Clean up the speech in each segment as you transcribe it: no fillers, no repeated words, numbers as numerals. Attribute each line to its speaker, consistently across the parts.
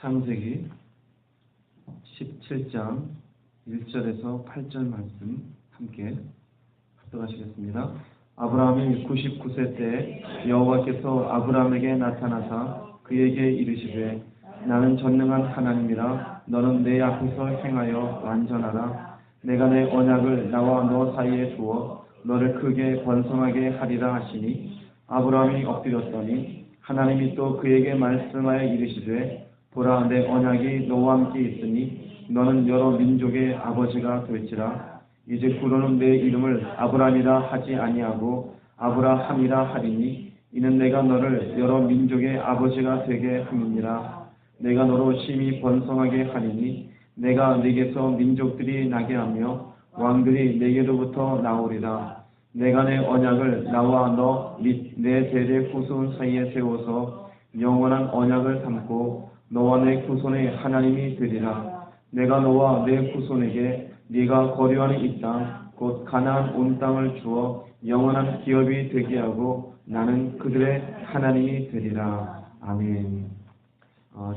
Speaker 1: 창세기 17장 1절에서 8절 말씀 함께 합독하시겠습니다. 아브라함이 99세 때 여호와께서 아브라함에게 나타나사 그에게 이르시되 나는 전능한 하나님이라 너는 내 앞에서 행하여 완전하라. 내가 내 언약을 나와 너 사이에 두어 너를 크게 번성하게 하리라 하시니 아브라함이 엎드렸더니 하나님이 또 그에게 말씀하여 이르시되 보라 내 언약이 너와 함께 있으니 너는 여러 민족의 아버지가 될지라. 이제 후로는 내 이름을 아브라함이라 하지 아니하고 아브라함이라 하리니 이는 내가 너를 여러 민족의 아버지가 되게 함이니라. 내가 너로 심히 번성하게 하리니 내가 네게서 민족들이 나게 하며 왕들이 네게로부터 나오리라. 내가 내 언약을 나와 너 및 내 대대 후손 사이에 세워서 영원한 언약을 삼고 너와 내 후손의 하나님이 되리라. 내가 너와 내 후손에게 네가 거류하는 이 땅 곧 가나안 온 땅을 주어 영원한 기업이 되게 하고 나는 그들의 하나님이 되리라. 아멘.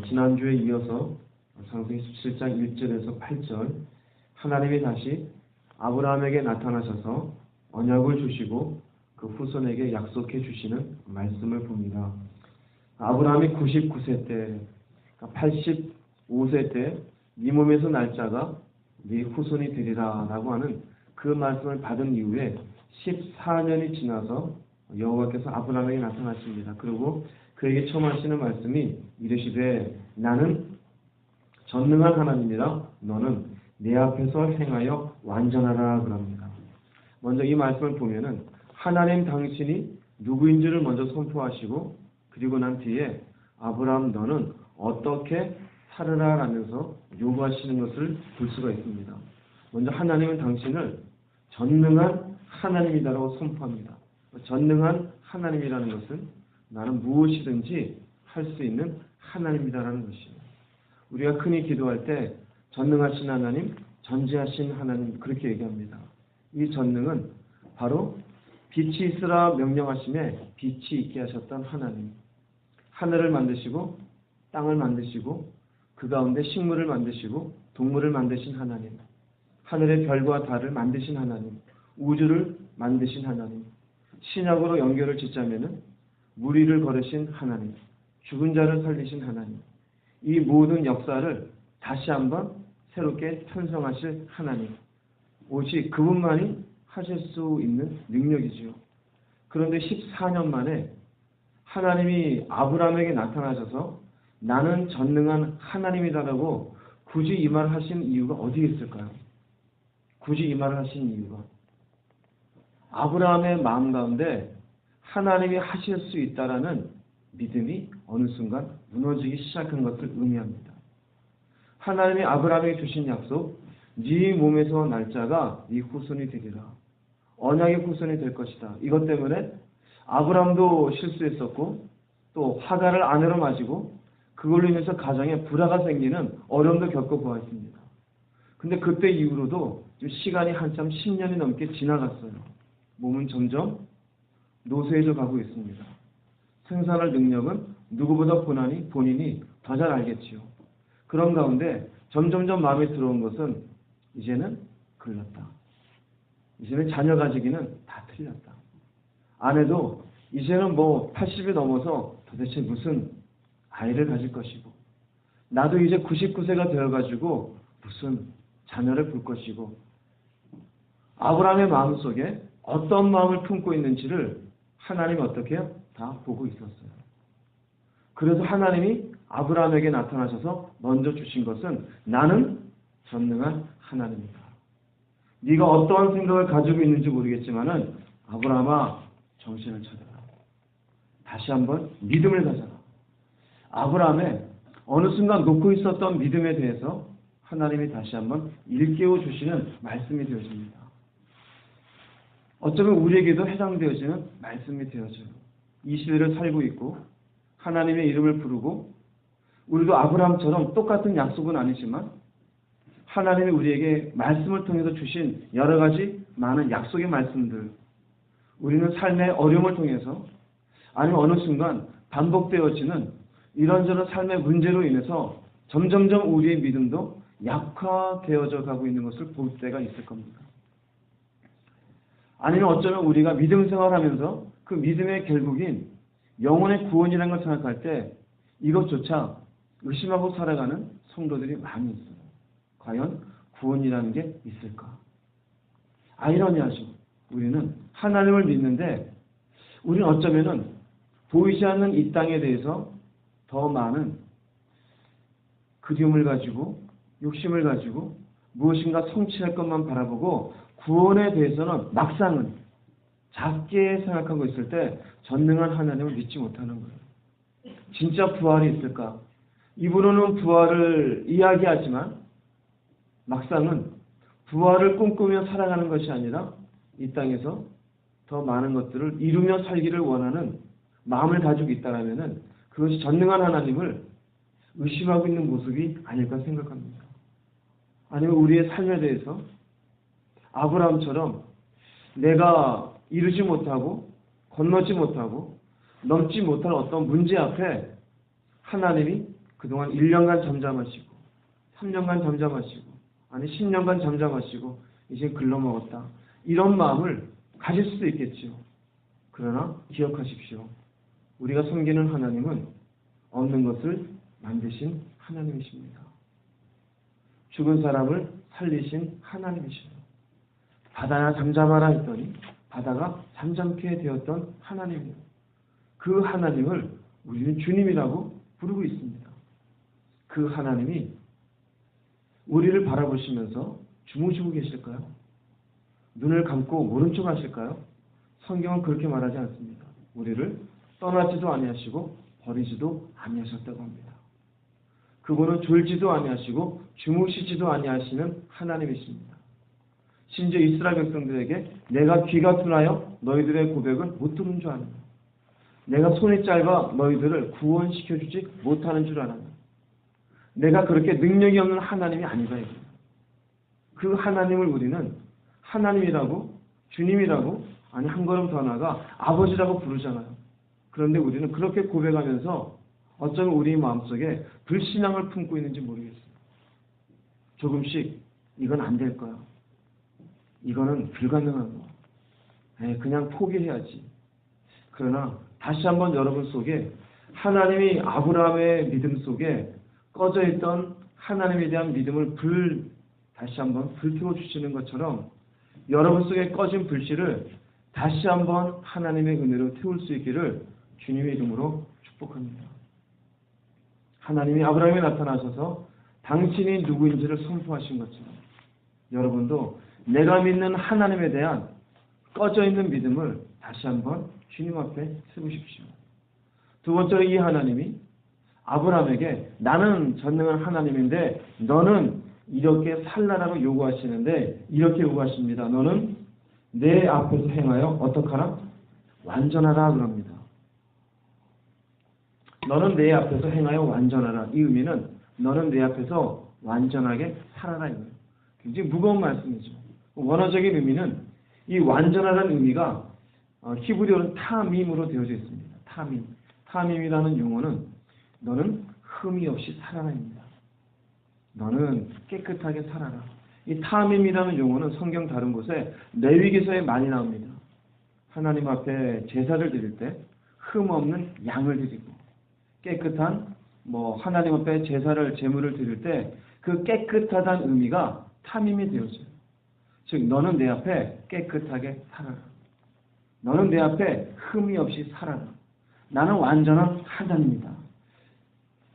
Speaker 1: 지난주에 이어서 창세기 17장 1절에서 8절 하나님이 다시 아브라함에게 나타나셔서 언약을 주시고 그 후손에게 약속해 주시는 말씀을 봅니다. 아브라함이 99세 때, 85세 때 네 몸에서 날 자가 네 후손이 되리라 라고 하는 그 말씀을 받은 이후에 14년이 지나서 여호와께서 아브라함에게 나타나십니다. 그리고 그에게 처음 하시는 말씀이 이르시되 나는 전능한 하나님이라 너는 내 앞에서 행하여 완전하라 그럽니다. 먼저 이 말씀을 보면은 하나님 당신이 누구인지를 먼저 선포하시고 그리고 난 뒤에 아브라함 너는 어떻게 살으라 라면서 요구하시는 것을 볼 수가 있습니다. 먼저 하나님은 당신을 전능한 하나님이다라고 선포합니다. 전능한 하나님이라는 것은 나는 무엇이든지 할 수 있는 하나님이다라는 것입니다. 우리가 흔히 기도할 때 전능하신 하나님, 전지하신 하나님 그렇게 얘기합니다. 이 전능은 바로 빛이 있으라 명령하심에 빛이 있게 하셨던 하나님, 하늘을 만드시고 땅을 만드시고 그 가운데 식물을 만드시고 동물을 만드신 하나님, 하늘의 별과 달을 만드신 하나님, 우주를 만드신 하나님, 신약으로 연결을 짓자면은 물 위를 걸으신 하나님, 죽은 자를 살리신 하나님, 이 모든 역사를 다시 한번 새롭게 편성하실 하나님, 오직 그분만이 하실 수 있는 능력이지요. 그런데 14년 만에 하나님이 아브라함에게 나타나셔서 나는 전능한 하나님이다라고 굳이 이 말을 하신 이유가 어디에 있을까요? 굳이 이 말을 하신 이유가 아브라함의 마음 가운데 하나님이 하실 수 있다라는 믿음이 어느 순간 무너지기 시작한 것을 의미합니다. 하나님이 아브라함에게 주신 약속, 네 몸에서 날 자가 네 후손이 되리라. 언약의 후손이 될 것이다. 이것 때문에 아브라함도 실수했었고 또 하갈을 아내로 맞이고 그걸로 인해서 가정에 불화가 생기는 어려움도 겪어보았습니다. 근데 그때 이후로도 시간이 한참 10년이 넘게 지나갔어요. 몸은 점점 노쇠해져 가고 있습니다. 생산할 능력은 누구보다 본인이 더 잘 알겠지요. 그런 가운데 점점점 마음에 들어온 것은 이제는 글렀다. 이제는 자녀 가지기는 다 틀렸다. 아내도 이제는 80이 넘어서 도대체 무슨 아이를 가질 것이고 나도 이제 99세가 되어가지고 무슨 자녀를 볼 것이고 아브라함의 마음속에 어떤 마음을 품고 있는지를 하나님이 어떻게 해요? 다 보고 있었어요. 그래서 하나님이 아브라함에게 나타나셔서 먼저 주신 것은 나는 전능한 하나님이다. 네가 어떠한 생각을 가지고 있는지 모르겠지만은 아브라함아 정신을 차려라. 다시 한번 믿음을 가져라. 아브라함의 어느 순간 놓고 있었던 믿음에 대해서 하나님이 다시 한번 일깨워 주시는 말씀이 되어집니다. 어쩌면 우리에게도 해당되어지는 말씀이 되어져요. 이 시대를 살고 있고 하나님의 이름을 부르고 우리도 아브라함처럼 똑같은 약속은 아니지만 하나님이 우리에게 말씀을 통해서 주신 여러 가지 많은 약속의 말씀들 우리는 삶의 어려움을 통해서 아니면 어느 순간 반복되어지는 이런저런 삶의 문제로 인해서 점점점 우리의 믿음도 약화되어져 가고 있는 것을 볼 때가 있을 겁니다. 아니면 어쩌면 우리가 믿음 생활하면서 그 믿음의 결국인 영혼의 구원이라는 걸 생각할 때 이것조차 의심하고 살아가는 성도들이 많이 있어요. 과연 구원이라는 게 있을까? 아이러니하죠. 우리는 하나님을 믿는데 우리는 어쩌면은 보이지 않는 이 땅에 대해서 더 많은 그리움을 가지고 욕심을 가지고 무엇인가 성취할 것만 바라보고 구원에 대해서는 막상은 작게 생각하고 있을 때 전능한 하나님을 믿지 못하는 거예요. 진짜 부활이 있을까? 입으로는 부활을 이야기하지만 막상은 부활을 꿈꾸며 살아가는 것이 아니라 이 땅에서 더 많은 것들을 이루며 살기를 원하는 마음을 가지고 있다라면은 그것이 전능한 하나님을 의심하고 있는 모습이 아닐까 생각합니다. 아니면 우리의 삶에 대해서 아브라함처럼 내가 이루지 못하고 건너지 못하고 넘지 못할 어떤 문제 앞에 하나님이 그동안 1년간 잠잠하시고 3년간 잠잠하시고 아니 10년간 잠잠하시고 이제 글러먹었다. 이런 마음을 가질 수도 있겠지요. 그러나 기억하십시오. 우리가 섬기는 하나님은 없는 것을 만드신 하나님이십니다. 죽은 사람을 살리신 하나님이십니다. 바다야 잠잠하라 했더니 바다가 잠잠케 되었던 하나님입니다. 그 하나님을 우리는 주님이라고 부르고 있습니다. 그 하나님이 우리를 바라보시면서 주무시고 계실까요? 눈을 감고 모른 척 하실까요? 성경은 그렇게 말하지 않습니다. 우리를 떠나지도 아니하시고 버리지도 아니하셨다고 합니다. 그분은 졸지도 아니하시고 주무시지도 아니하시는 하나님이십니다. 심지어 이스라엘 백성들에게 내가 귀가 둔하여 너희들의 고백을 못 들은 줄 아느냐. 내가 손이 짧아 너희들을 구원시켜주지 못하는 줄 아느냐. 내가 그렇게 능력이 없는 하나님이 아니다. 그 하나님을 우리는 하나님이라고 주님이라고 아니 한 걸음 더 나아가 아버지라고 부르잖아요. 그런데 우리는 그렇게 고백하면서 어쩌면 우리 마음속에 불신앙을 품고 있는지 모르겠어요. 조금씩 이건 안 될 거야. 이거는 불가능한 거. 그냥 포기해야지. 그러나 다시 한번 여러분 속에 하나님이 아브라함의 믿음 속에 꺼져 있던 하나님에 대한 믿음을 다시 한번 불태워 주시는 것처럼 여러분 속에 꺼진 불씨를 다시 한번 하나님의 은혜로 태울 수 있기를 주님의 이름으로 축복합니다. 하나님이 아브라함에 나타나셔서 당신이 누구인지를 선포하신 것처럼 여러분도 내가 믿는 하나님에 대한 꺼져 있는 믿음을 다시 한번 주님 앞에 세우십시오. 두 번째로 이 하나님이 아브라함에게 나는 전능한 하나님인데 너는 이렇게 살라라고 요구하시는데 이렇게 요구하십니다. 너는 내 앞에서 행하여 어떡하라? 완전하라 그럽니다. 너는 내 앞에서 행하여 완전하라. 이 의미는 너는 내 앞에서 완전하게 살아라 이거예요. 굉장히 무거운 말씀이죠. 원어적인 의미는 이 완전하라는 의미가 히브리어는 타밈으로 되어져 있습니다. 타밈. 타밈이라는 용어는 너는 흠이 없이 살아라입니다. 너는 깨끗하게 살아라. 이 타밈이라는 용어는 성경 다른 곳에 레위기서에 많이 나옵니다. 하나님 앞에 제사를 드릴 때 흠 없는 양을 드리고 깨끗한 하나님 앞에 제물을 드릴 때 그 깨끗하다는 의미가 타밈이 되어져요. 즉 너는 내 앞에 깨끗하게 살아라. 너는 내 앞에 흠이 없이 살아라. 나는 완전한 하나님이다.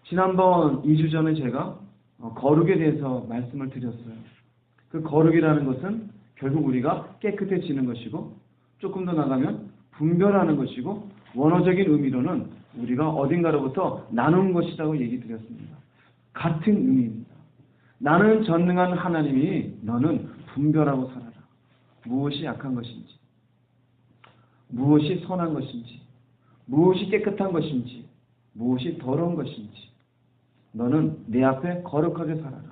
Speaker 1: 지난번 2주 전에 제가 거룩에 대해서 말씀을 드렸어요. 그 거룩이라는 것은 결국 우리가 깨끗해지는 것이고 조금 더 나가면 분별하는 것이고 원어적인 의미로는 우리가 어딘가로부터 나눈 것이라고 얘기 드렸습니다. 같은 의미입니다. 나는 전능한 하나님이 너는 분별하고 살아라. 무엇이 약한 것인지 무엇이 선한 것인지 무엇이 깨끗한 것인지 무엇이 더러운 것인지 너는 내 앞에 거룩하게 살아라.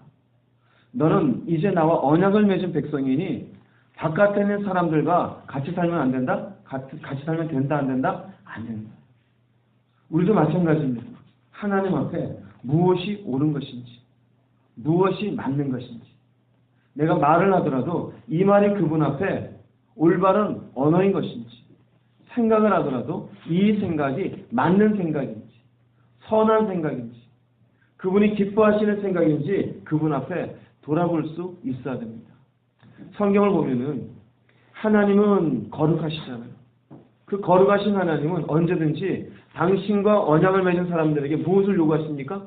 Speaker 1: 너는 이제 나와 언약을 맺은 백성이니 바깥에 있는 사람들과 같이 살면 안 된다? 같이 살면 된다 안 된다? 안 된다. 우리도 마찬가지입니다. 하나님 앞에 무엇이 옳은 것인지 무엇이 맞는 것인지, 내가 말을 하더라도 이 말이 그분 앞에 올바른 언어인 것인지, 생각을 하더라도 이 생각이 맞는 생각인지, 선한 생각인지, 그분이 기뻐하시는 생각인지 그분 앞에 돌아볼 수 있어야 됩니다. 성경을 보면은 하나님은 거룩하시잖아요. 그 거룩하신 하나님은 언제든지 당신과 언약을 맺은 사람들에게 무엇을 요구하십니까?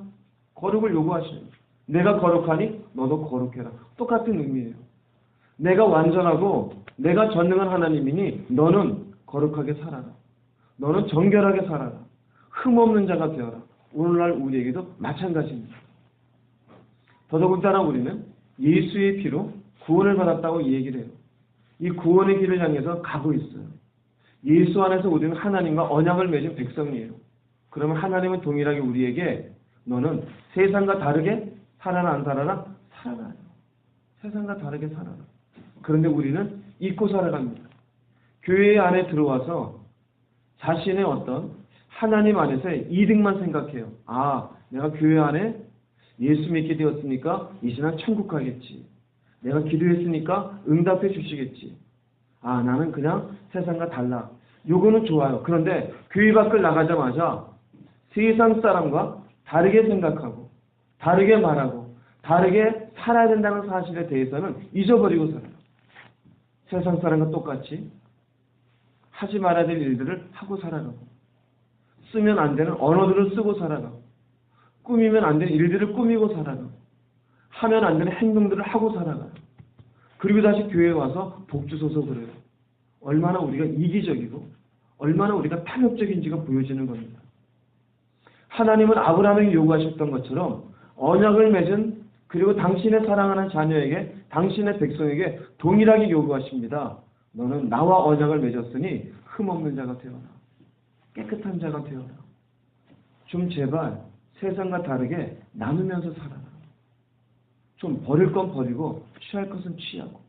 Speaker 1: 거룩을 요구하시는 거예요. 내가 거룩하니 너도 거룩해라. 똑같은 의미예요. 내가 완전하고 내가 전능한 하나님이니 너는 거룩하게 살아라. 너는 정결하게 살아라. 흠없는 자가 되어라. 오늘날 우리에게도 마찬가지입니다. 더더군다나 우리는 예수의 피로 구원을 받았다고 얘기를 해요. 이 구원의 길을 향해서 가고 있어요. 예수 안에서 우리는 하나님과 언약을 맺은 백성이에요. 그러면 하나님은 동일하게 우리에게 너는 세상과 다르게 살아라 안 살아라? 살아라요. 세상과 다르게 살아라. 그런데 우리는 잊고 살아갑니다. 교회 안에 들어와서 자신의 어떤 하나님 안에서의 이득만 생각해요. 아, 내가 교회 안에 예수 믿게 되었으니까 이제는 천국 가겠지. 내가 기도했으니까 응답해 주시겠지. 아, 나는 그냥 세상과 달라. 요거는 좋아요. 그런데 교회 밖을 나가자마자 세상 사람과 다르게 생각하고 다르게 말하고 다르게 살아야 된다는 사실에 대해서는 잊어버리고 살아요. 세상 사람과 똑같이 하지 말아야 될 일들을 하고 살아가고, 쓰면 안 되는 언어들을 쓰고 살아가고, 꾸미면 안 되는 일들을 꾸미고 살아가고, 하면 안 되는 행동들을 하고 살아가요. 그리고 다시 교회에 와서 복주소서 그래요. 얼마나 우리가 이기적이고 얼마나 우리가 탐욕적인지가 보여지는 겁니다. 하나님은 아브라함에게 요구하셨던 것처럼 언약을 맺은, 그리고 당신의 사랑하는 자녀에게, 당신의 백성에게 동일하게 요구하십니다. 너는 나와 언약을 맺었으니 흠없는 자가 되어라. 깨끗한 자가 되어라. 좀 제발 세상과 다르게 나누면서 살아라. 좀 버릴 건 버리고 취할 것은 취하고,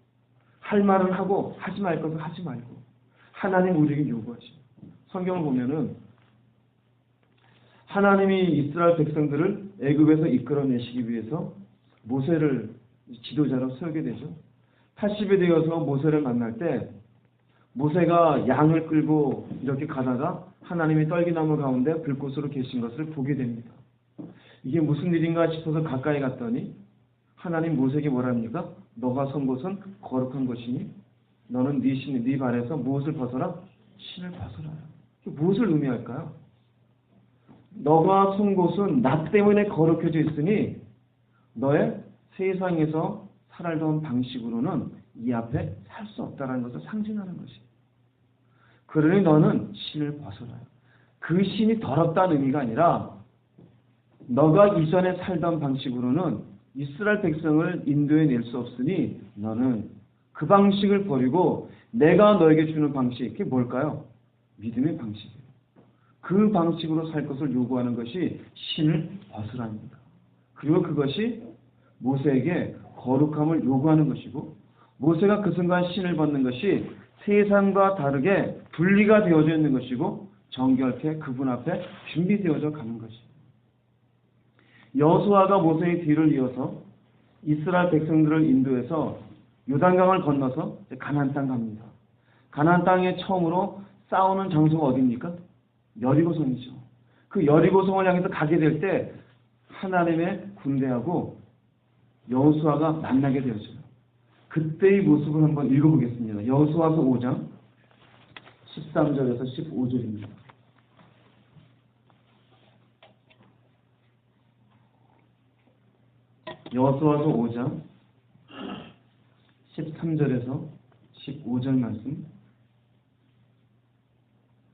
Speaker 1: 할 말은 하고 하지 말 것은 하지 말고, 하나님 우리에게 요구하십니다. 성경을 보면은 하나님이 이스라엘 백성들을 애굽에서 이끌어내시기 위해서 모세를 지도자로 세우게 되죠. 80이 되어서 모세를 만날 때 모세가 양을 끌고 이렇게 가다가 하나님이 떨기나무 가운데 불꽃으로 계신 것을 보게 됩니다. 이게 무슨 일인가 싶어서 가까이 갔더니 하나님 모세에게 뭐라 합니까? 너가 선 곳은 거룩한 곳이니 너는 네 발에서 무엇을 벗어라? 신을 벗어라. 무엇을 의미할까요? 너가 선 곳은 나 때문에 거룩해져 있으니 너의 세상에서 살아던 방식으로는 이 앞에 살 수 없다는 것을 상징하는 것이에요. 그러니 너는 신을 벗어라. 그 신이 더럽다는 의미가 아니라 너가 이전에 살던 방식으로는 이스라엘 백성을 인도해 낼 수 없으니 너는 그 방식을 버리고 내가 너에게 주는 방식, 그게 뭘까요? 믿음의 방식이에요. 그 방식으로 살 것을 요구하는 것이 신을 벗으라입니다. 그리고 그것이 모세에게 거룩함을 요구하는 것이고, 모세가 그 순간 신을 벗는 것이 세상과 다르게 분리가 되어져 있는 것이고 정결케 그분 앞에 준비되어져 가는 것입니다. 여호수아가 모세의 뒤를 이어서 이스라엘 백성들을 인도해서 요단강을 건너서 가나안 땅 갑니다. 가나안 땅에 처음으로 싸우는 장소가 어디입니까? 여리고성이죠. 그 여리고성을 향해서 가게 될 때 하나님의 군대하고 여호수아가 만나게 되어져요. 그때의 모습을 한번 읽어보겠습니다. 여호수아서 5장 13절에서 15절입니다. 여호수아서 5장 13절에서 15절 말씀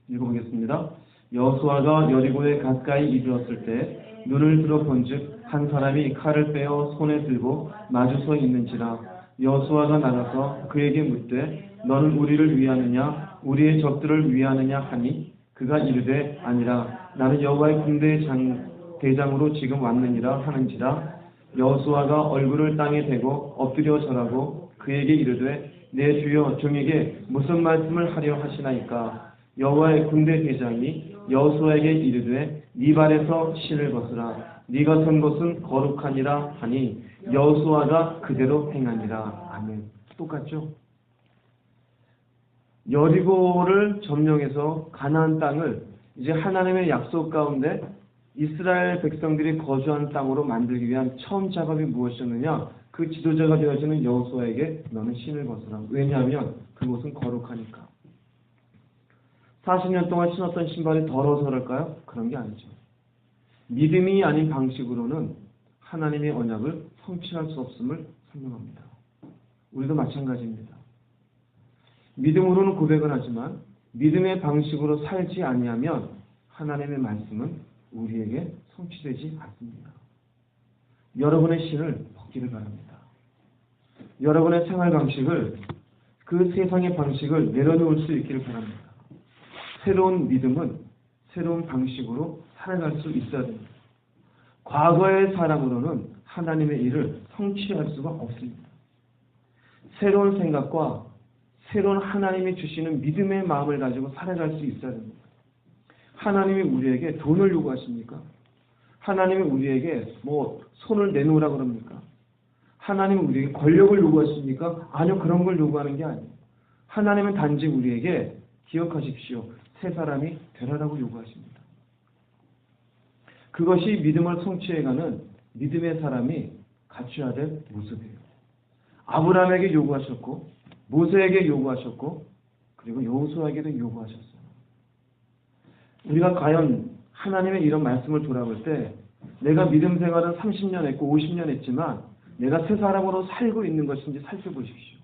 Speaker 1: 읽어보겠습니다. 여호수아가 여리고에 가까이 이르렀을 때 눈을 들어 본즉 한 사람이 칼을 빼어 손에 들고 마주서 있는지라. 여호수아가 나가서 그에게 묻되 너는 우리를 위하느냐 우리의 적들을 위하느냐 하니 그가 이르되 아니라 나는 여호와의 군대 대장으로 지금 왔느니라 하는지라. 여호수아가 얼굴을 땅에 대고 엎드려 절하고 그에게 이르되 내 주여 종에게 무슨 말씀을 하려 하시나이까. 여호와의 군대 대장이 여호수아에게 이르되 네 발에서 신을 벗으라. 네가 선 것은 거룩하니라 하니 여호수아가 그대로 행하니라. 아멘. 똑같죠? 여리고를 점령해서 가나안 땅을 이제 하나님의 약속 가운데 이스라엘 백성들이 거주하는 땅으로 만들기 위한 처음 작업이 무엇이었느냐? 그 지도자가 되어지는 여호수아에게 너는 신을 벗으라. 왜냐하면 그곳은 거룩하니까. 40년 동안 신었던 신발이 더러워서 그럴까요? 그런 게 아니죠. 믿음이 아닌 방식으로는 하나님의 언약을 성취할 수 없음을 설명합니다. 우리도 마찬가지입니다. 믿음으로는 고백을 하지만 믿음의 방식으로 살지 아니하면 하나님의 말씀은 우리에게 성취되지 않습니다. 여러분의 신을 벗기를 바랍니다. 여러분의 생활 방식을, 그 세상의 방식을 내려놓을 수 있기를 바랍니다. 새로운 믿음은 새로운 방식으로 살아갈 수 있어야 됩니다. 과거의 사람으로는 하나님의 일을 성취할 수가 없습니다. 새로운 생각과 새로운 하나님이 주시는 믿음의 마음을 가지고 살아갈 수 있어야 됩니다. 하나님이 우리에게 돈을 요구하십니까? 하나님이 우리에게 손을 내놓으라 그럽니까? 하나님이 우리에게 권력을 요구하십니까? 아니요, 그런 걸 요구하는 게 아니에요. 하나님은 단지 우리에게 기억하십시오. 새 사람이 되라라고 요구하십니다. 그것이 믿음을 성취해가는 믿음의 사람이 갖춰야 될 모습이에요. 아브라함에게 요구하셨고, 모세에게 요구하셨고, 그리고 여호수아에게도 요구하셨어요. 우리가 과연 하나님의 이런 말씀을 돌아볼 때 내가 믿음 생활은 30년 했고 50년 했지만 내가 새 사람으로 살고 있는 것인지 살펴보십시오.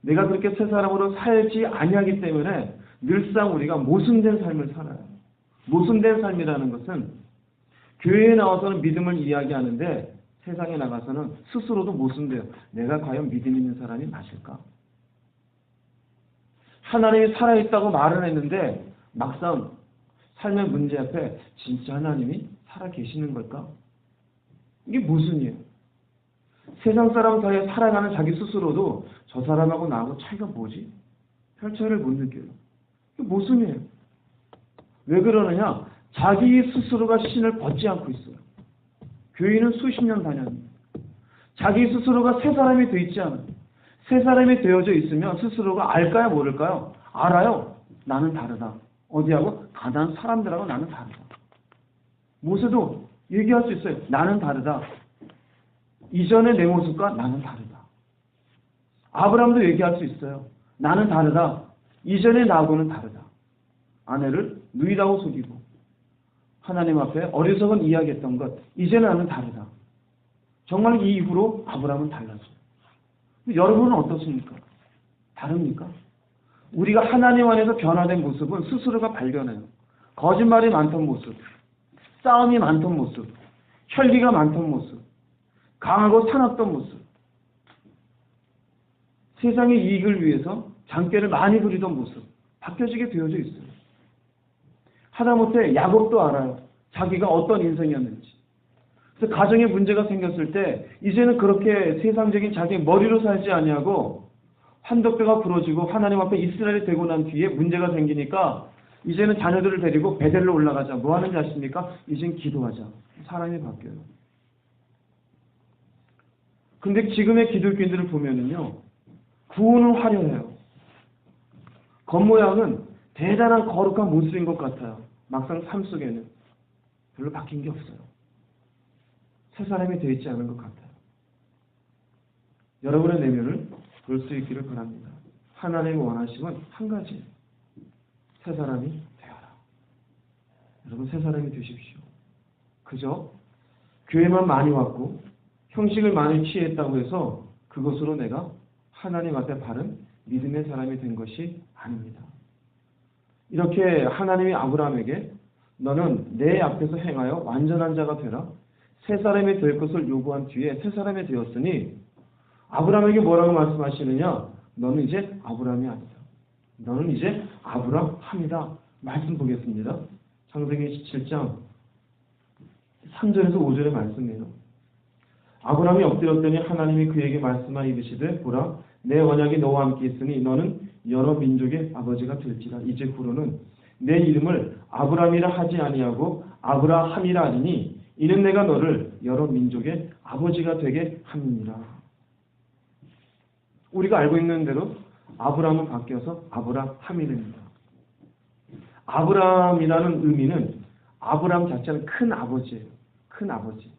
Speaker 1: 내가 그렇게 새 사람으로 살지 아니하기 때문에 늘상 우리가 모순된 삶을 살아요. 모순된 삶이라는 것은 교회에 나와서는 믿음을 이야기하는데 세상에 나가서는 스스로도 모순돼요. 내가 과연 믿음 있는 사람이 맞을까? 하나님이 살아있다고 말은 했는데 막상 삶의 문제 앞에 진짜 하나님이 살아계시는 걸까? 이게 모순이에요. 세상 사람 사이에 살아가는 자기 스스로도 저 사람하고 나하고 차이가 뭐지? 별 차이를 못 느껴요. 이게 모순이에요. 왜 그러느냐? 자기 스스로가 신을 벗지 않고 있어요. 교인은 수십 년 다녔는데 자기 스스로가 새 사람이 되어 있지 않아요. 새 사람이 되어져 있으면 스스로가 알까요? 모를까요? 알아요. 나는 다르다. 어디하고? 가난한 사람들하고 나는 다르다. 모세도 얘기할 수 있어요. 나는 다르다. 이전의 내 모습과 나는 다르다. 아브라함도 얘기할 수 있어요. 나는 다르다. 이전의 나하고는 다르다. 아내를 누이라고 속이고 하나님 앞에 어리석은 이야기했던 것, 이제 나는 다르다. 정말 이 이후로 아브라함은 달라져요. 여러분은 어떻습니까? 다릅니까? 우리가 하나님 안에서 변화된 모습은 스스로가 발견해요. 거짓말이 많던 모습, 싸움이 많던 모습, 혈기가 많던 모습, 강하고 사납던 모습, 세상의 이익을 위해서 장깨를 많이 부리던 모습, 바뀌어지게 되어져 있어요. 하다못해 야곱도 알아요. 자기가 어떤 인생이었는지. 그래서 가정에 문제가 생겼을 때 이제는 그렇게 세상적인 자기 머리로 살지 아니하고 환덕뼈가 부러지고 하나님 앞에 이스라엘이 되고 난 뒤에 문제가 생기니까 이제는 자녀들을 데리고 베델로 올라가자. 뭐 하는지 아십니까? 이젠 기도하자. 사람이 바뀌어요. 근데 지금의 기독교인들을 보면은요, 구호는 화려해요. 겉모양은 대단한 거룩한 모습인 것 같아요. 막상 삶 속에는 별로 바뀐 게 없어요. 새 사람이 되어 있지 않은 것 같아요. 여러분의 내면을 볼 수 있기를 바랍니다. 하나님의 원하심은 한 가지. 새 사람이 되어라. 여러분 새 사람이 되십시오. 그저 교회만 많이 왔고 형식을 많이 취했다고 해서 그것으로 내가 하나님 앞에 바른 믿음의 사람이 된 것이 아닙니다. 이렇게 하나님이 아브라함에게 너는 내 앞에서 행하여 완전한 자가 되라. 새 사람이 될 것을 요구한 뒤에 새 사람이 되었으니 아브라함에게 뭐라고 말씀하시느냐? 너는 이제 아브라함이 아니다. 너는 이제 아브라함이다. 말씀 보겠습니다. 창세기 17장 3절에서 5절의 말씀이에요. 아브라함이 엎드렸더니 하나님이 그에게 말씀하 이르시되 보라 내 언약이 너와 함께 있으니 너는 여러 민족의 아버지가 될지라. 이제 후로는 내 이름을 아브라함이라 하지 아니하고 아브라함이라 하리니 이는 내가 너를 여러 민족의 아버지가 되게 함이니라. 우리가 알고 있는 대로 아브라함은 바뀌어서 아브라함이 됩니다. 아브라함이라는 의미는 아브라함 자체는 큰 아버지예요. 큰 아버지.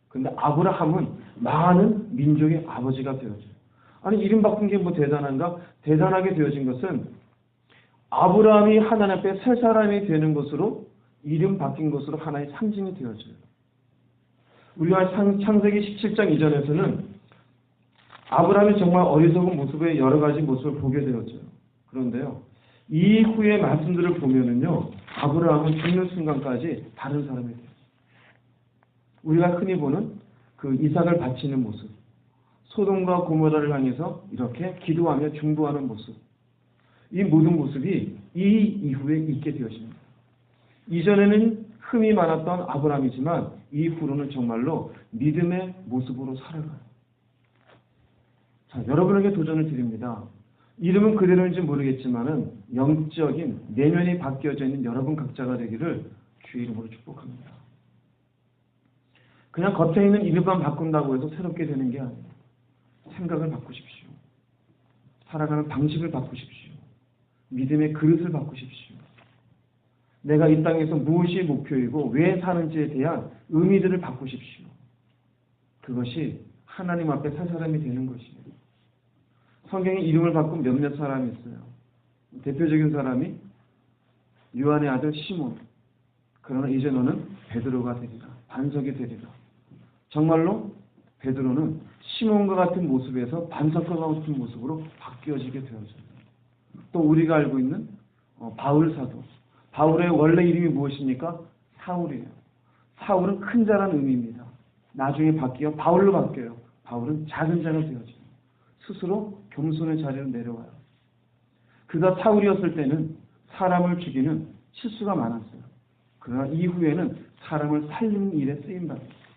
Speaker 1: 근데 아브라함은 많은 민족의 아버지가 되어져요. 아니 이름 바꾼 게 뭐 대단한가? 대단하게 되어진 것은 아브라함이 하나님 앞에 새 사람이 되는 것으로 이름 바뀐 것으로 하나의 상징이 되어져요. 우리가 창세기 17장 이전에서는 아브라함이 정말 어리석은 모습의 여러 가지 모습을 보게 되었죠. 그런데요, 이 후의 말씀들을 보면은요, 아브라함은 죽는 순간까지 다른 사람이 돼요. 우리가 흔히 보는 그 이삭을 바치는 모습, 소돔과 고모라를 향해서 이렇게 기도하며 중보하는 모습, 이 모든 모습이 이 이후에 있게 되어집니다. 이전에는 흠이 많았던 아브라함이지만 이후로는 정말로 믿음의 모습으로 살아가요. 자, 여러분에게 도전을 드립니다. 이름은 그대로인지 모르겠지만은 영적인 내면이 바뀌어져 있는 여러분 각자가 되기를 주의 이름으로 축복합니다. 그냥 겉에 있는 이름만 바꾼다고 해서 새롭게 되는 게 아니에요. 생각을 바꾸십시오. 살아가는 방식을 바꾸십시오. 믿음의 그릇을 바꾸십시오. 내가 이 땅에서 무엇이 목표이고 왜 사는지에 대한 의미들을 바꾸십시오. 그것이 하나님 앞에 살 사람이 되는 것이에요. 성경에 이름을 바꾼 몇몇 사람이 있어요. 대표적인 사람이 요한의 아들 시몬. 그러나 이제 너는 베드로가 되리라. 반석이 되리라. 정말로 베드로는 시몬과 같은 모습에서 반석과 같은 모습으로 바뀌어지게 되어져요. 또 우리가 알고 있는 바울 사도. 바울의 원래 이름이 무엇입니까? 사울이에요. 사울은 큰 자라는 의미입니다. 나중에 바뀌어 바울로 바뀌어요. 바울은 작은 자가 되어져요. 스스로 겸손의 자리로 내려와요. 그가 사울이었을 때는 사람을 죽이는 실수가 많았어요. 그러나 이후에는 사람을 살리는 일에 쓰임받았어요.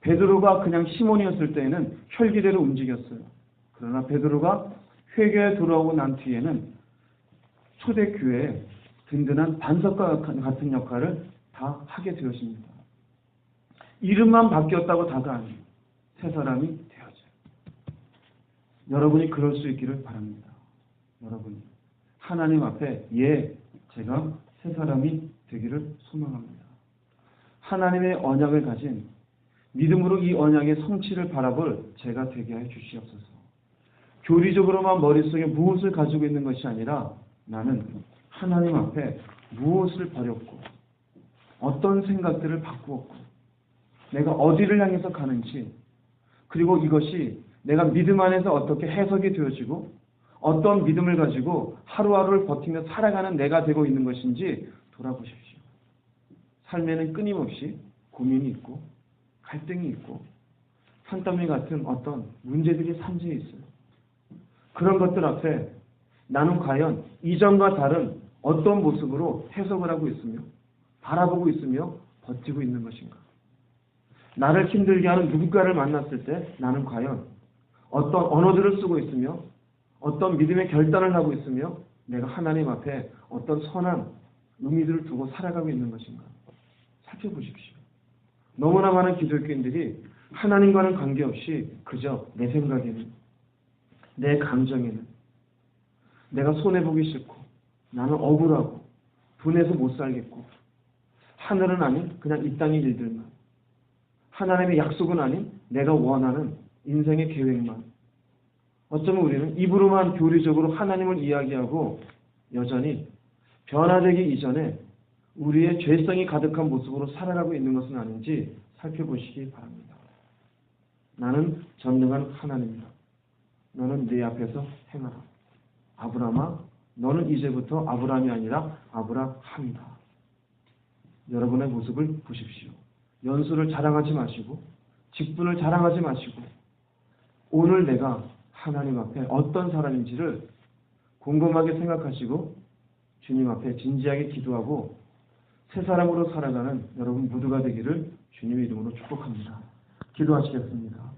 Speaker 1: 베드로가 그냥 시몬이었을 때에는 혈기대로 움직였어요. 그러나 베드로가 회개에 돌아오고 난 뒤에는 초대교회에 든든한 반석과 같은 역할을 다 하게 되었습니다. 이름만 바뀌었다고 다가 아니에요. 새 사람이 되어져요. 여러분이 그럴 수 있기를 바랍니다. 여러분이 하나님 앞에 제가 새 사람이 되기를 소망합니다. 하나님의 언약을 가진 믿음으로 이 언약의 성취를 바라볼 제가 되게 해 주시옵소서. 교리적으로만 머릿속에 무엇을 가지고 있는 것이 아니라 나는 하나님 앞에 무엇을 버렸고 어떤 생각들을 바꾸었고 내가 어디를 향해서 가는지, 그리고 이것이 내가 믿음 안에서 어떻게 해석이 되어지고 어떤 믿음을 가지고 하루하루를 버티며 살아가는 내가 되고 있는 것인지 돌아보십시오. 삶에는 끊임없이 고민이 있고 갈등이 있고 산더미 같은 어떤 문제들이 산재해 있어요. 그런 것들 앞에 나는 과연 이전과 다른 어떤 모습으로 해석을 하고 있으며 바라보고 있으며 버티고 있는 것인가? 나를 힘들게 하는 누군가를 만났을 때 나는 과연 어떤 언어들을 쓰고 있으며 어떤 믿음의 결단을 하고 있으며 내가 하나님 앞에 어떤 선한 의미들을 두고 살아가고 있는 것인가? 살펴보십시오. 너무나 많은 기독교인들이 하나님과는 관계없이 그저 내 생각에는, 내 감정에는, 내가 손해보기 싫고 나는 억울하고 분해서 못 살겠고 하늘은 아닌 그냥 이 땅의 일들만, 하나님의 약속은 아닌 내가 원하는 인생의 계획만, 어쩌면 우리는 입으로만 교리적으로 하나님을 이야기하고 여전히 변화되기 이전에 우리의 죄성이 가득한 모습으로 살아가고 있는 것은 아닌지 살펴보시기 바랍니다. 나는 전능한 하나님이다. 너는 내 앞에서 행하라. 아브라함아, 너는 이제부터 아브라함이 아니라 아브라함이다. 여러분의 모습을 보십시오. 연수를 자랑하지 마시고 직분을 자랑하지 마시고 오늘 내가 하나님 앞에 어떤 사람인지를 곰곰하게 생각하시고 주님 앞에 진지하게 기도하고 새 사람으로 살아가는 여러분 모두가 되기를 주님의 이름으로 축복합니다. 기도하시겠습니다.